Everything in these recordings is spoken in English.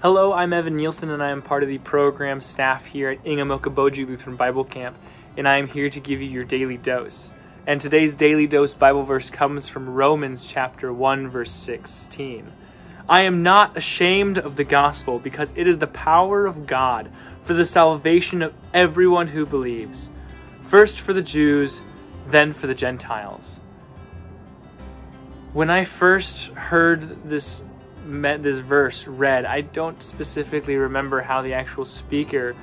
Hello, I'm Evan Nielsen, and I am part of the program staff here at Ingham Okoboji Lutheran Bible Camp, and I am here to give you your daily dose. And today's daily dose Bible verse comes from Romans chapter 1, verse 16. I am not ashamed of the gospel, because it is the power of God for the salvation of everyone who believes, first for the Jews, then for the Gentiles. When I first heard this verse read, I don't specifically remember how the actual speaker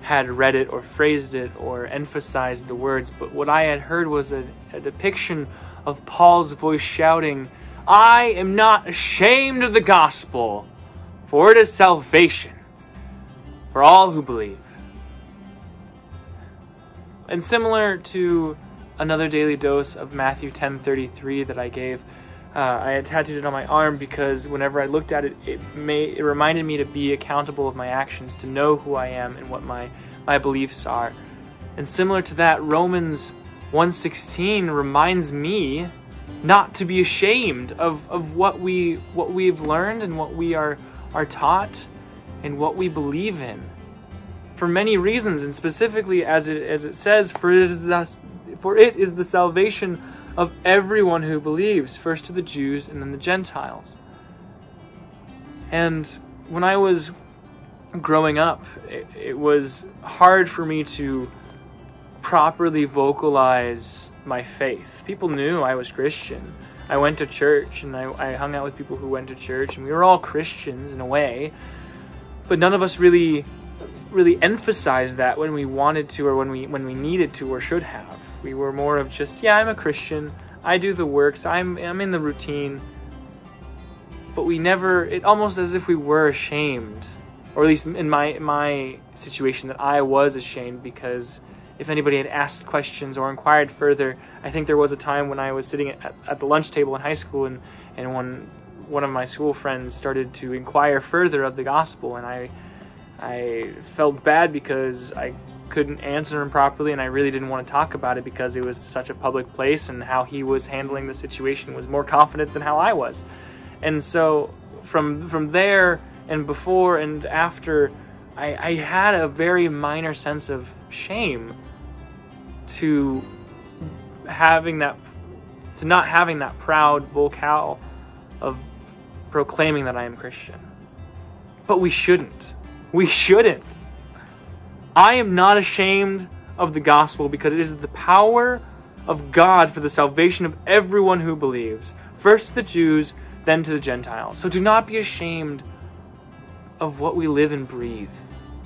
had read it or phrased it or emphasized the words, but what I had heard was a depiction of Paul's voice shouting, I am not ashamed of the gospel, for it is salvation for all who believe. And similar to another daily dose of Matthew 10:33 that I gave, I had tattooed it on my arm because whenever I looked at it, it reminded me to be accountable of my actions, to know who I am and what my beliefs are. And similar to that, Romans 1:16 reminds me not to be ashamed of what we've learned and what we are taught and what we believe in, for many reasons, and specifically as it says, for it is the salvation of everyone who believes, first to the Jews and then the Gentiles. And when I was growing up, it was hard for me to properly vocalize my faith. People knew I was Christian. I went to church, and I hung out with people who went to church, and we were all Christians in a way, but none of us really emphasized that when we wanted to, or when we needed to, or should have. We were more of just, yeah, I'm a Christian, I do the works, I'm in the routine, but we never, it almost as if we were ashamed, or at least in my situation, that I was ashamed, because if anybody had asked questions or inquired further, I think there was a time when I was sitting at the lunch table in high school, and when one of my school friends started to inquire further of the gospel, and I felt bad because I couldn't answer him properly, and I really didn't want to talk about it because it was such a public place, and how he was handling the situation was more confident than how I was. And so from there and before and after, I had a very minor sense of shame to not having that proud vocal of proclaiming that I am Christian. But we shouldn't. We shouldn't. I am not ashamed of the gospel, because it is the power of God for the salvation of everyone who believes, first to the Jews, then to the Gentiles. So do not be ashamed of what we live and breathe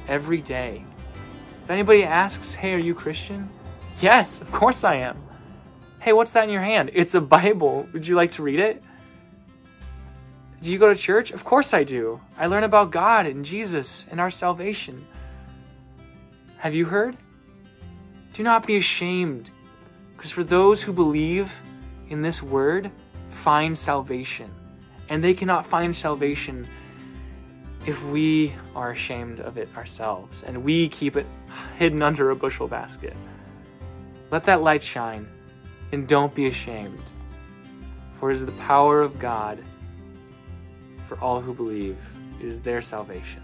every day. If anybody asks, hey, are you Christian? Yes, of course I am. Hey, what's that in your hand? It's a Bible. Would you like to read it? Do you go to church? Of course I do. I learn about God and Jesus and our salvation. Have you heard? Do not be ashamed, because for those who believe in this word find salvation, and they cannot find salvation if we are ashamed of it ourselves and we keep it hidden under a bushel basket. Let that light shine, and don't be ashamed, for it is the power of God for all who believe. It is their salvation.